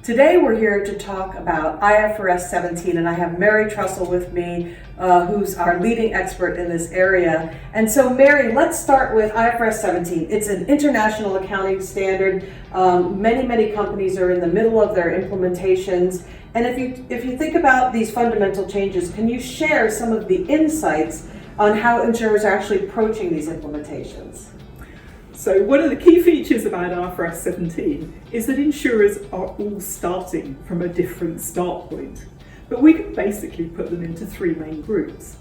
Today we're here to talk about IFRS 17, and I have Mary Trussell with me, who's our leading expert in this area. And so Mary, let's start with IFRS 17. It's an international accounting standard. Many companies are in the middle of their implementations. And if you think about these fundamental changes, can you share some of the insights on how insurers are actually approaching these implementations? So one of the key features about IFRS 17 is that insurers are all starting from a different start point. But we can basically put them into three main groups.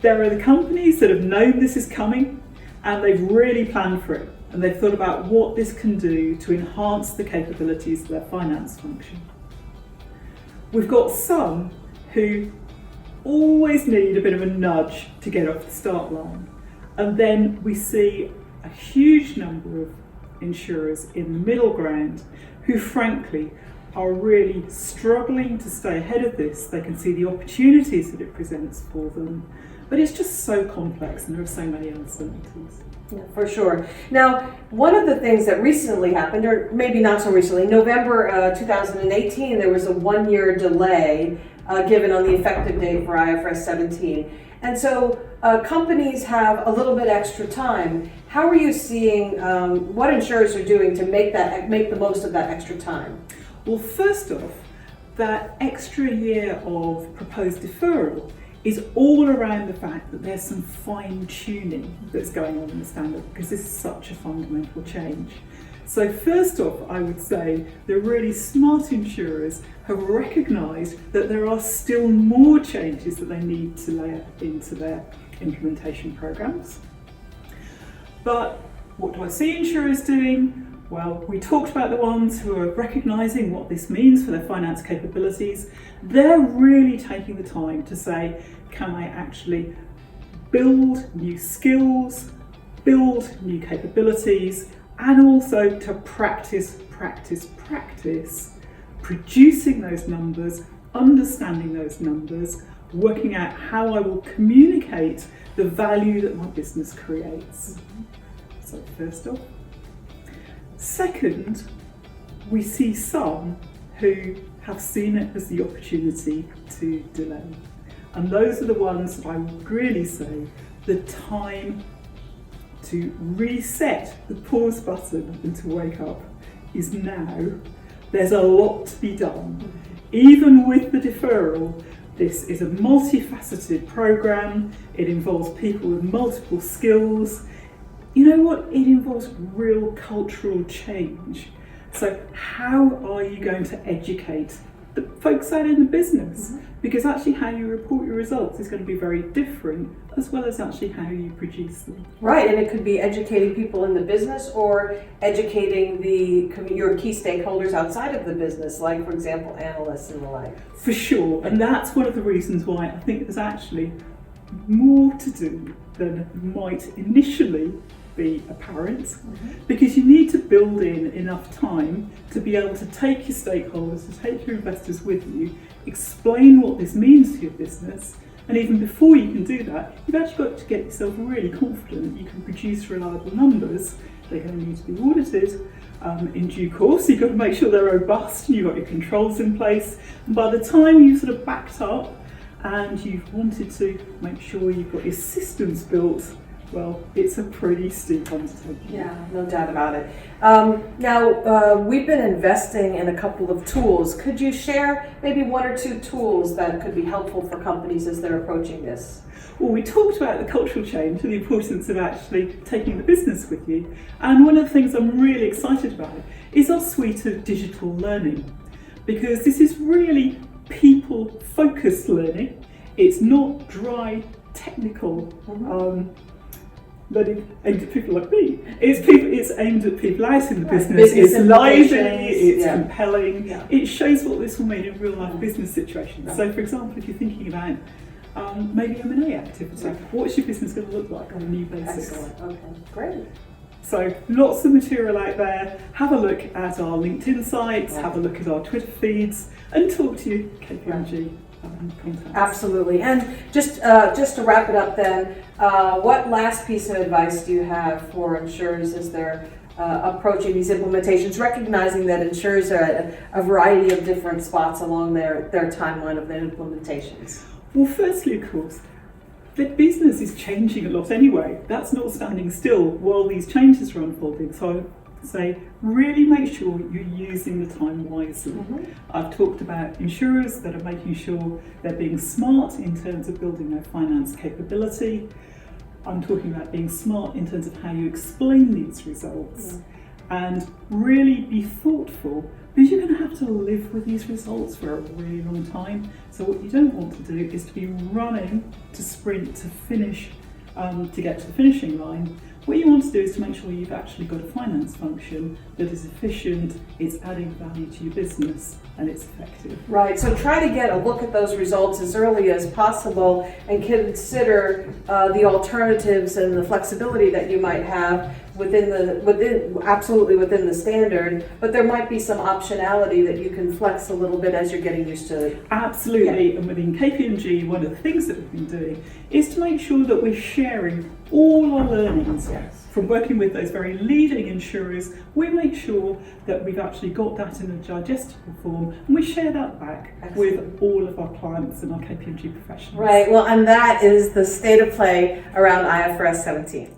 There are the companies that have known this is coming and they've really planned for it, and they've thought about what this can do to enhance the capabilities of their finance function. We've got some who always need a bit of a nudge to get off the start line. And then we see a huge number of insurers in the middle ground who frankly are really struggling to stay ahead of this. They can see the opportunities that it presents for them, but it's just so complex and there are so many uncertainties. Yeah, for sure. Now, one of the things that recently happened, or maybe not so recently, November 2018, there was a 1-year delay given on the effective date for IFRS 17. And so companies have a little bit extra time. How are you seeing what insurers are doing to make the most of that extra time? Well, first off, that extra year of proposed deferral is all around the fact that there's some fine tuning that's going on in the standard, because this is such a fundamental change. So first off, I would say the really smart insurers have recognised that there are still more changes that they need to layer into their implementation programs. But what do I see insurers doing? Well, we talked about the ones who are recognising what this means for their finance capabilities. They're really taking the time to say, can I actually build new skills, build new capabilities, and also to practice, producing those numbers, understanding those numbers, working out how I will communicate the value that my business creates. So first off. Second, we see some who have seen it as the opportunity to delay. And those are the ones that I would really say the time to reset the pause button and to wake up is now. There's a lot to be done. Even with the deferral, this is a multifaceted program. It involves people with multiple skills. You know what? It involves real cultural change. So how are you going to educate the folks out in the business? Because actually how you report your results is going to be very different, as well as actually how you produce them. Right, and it could be educating people in the business or educating your key stakeholders outside of the business, like, for example, analysts and the like. For sure, and that's one of the reasons why I think there's actually more to do than might initially be apparent, because you need to build in enough time to be able to take your stakeholders, to take your investors with you, explain what this means to your business, and even before you can do that, you've actually got to get yourself really confident that you can produce reliable numbers. They're going to need to be audited in due course. You've got to make sure they're robust and you've got your controls in place, and by the time you've sort of backed up and you've wanted to make sure you've got your systems built, well, it's a pretty steep undertaking. Yeah, no doubt about it. Now, we've been investing in a couple of tools. Could you share maybe one or two tools that could be helpful for companies as they're approaching this? Well, we talked about the cultural change and the importance of actually taking the business with you. And one of the things I'm really excited about is our suite of digital learning, because this is really people-focused learning. It's not dry, technical learning aimed at people like me. It's aimed at people out in the business. It's lively, it's compelling. Yeah. It shows what this will mean in real life business situations. Yeah. So for example, if you're thinking about maybe M&A activity, what's your business going to look like on a new basis? Excellent. Okay, great. So lots of material out there. Have a look at our LinkedIn sites, have a look at our Twitter feeds, and talk to your KPMG contacts. Absolutely. And just to wrap it up then, what last piece of advice do you have for insurers as they're approaching these implementations, recognizing that insurers are at a variety of different spots along their timeline of their implementations? Well, firstly, of course, the business is changing a lot anyway. That's not standing still while these changes are unfolding. So I say, really make sure you're using the time wisely. I've talked about insurers that are making sure they're being smart in terms of building their finance capability. I'm talking about being smart in terms of how you explain these results, and really be thoughtful, because you're going to have to live with these results for a really long time. So what you don't want to do is to be running to sprint to finish, to get to the finishing line. What you want to do is to make sure you've actually got a finance function that is efficient, it's adding value to your business, and it's effective. Right, so try to get a look at those results as early as possible and consider the alternatives and the flexibility that you might have absolutely within the standard, but there might be some optionality that you can flex a little bit as you're getting used to it. Absolutely, and within KPMG, one of the things that we've been doing is to make sure that we're sharing all our learnings from working with those very leading insurers. We make sure that we've actually got that in a digestible form, and we share that back with all of our clients and our KPMG professionals. Right, well, and that is the state of play around IFRS 17.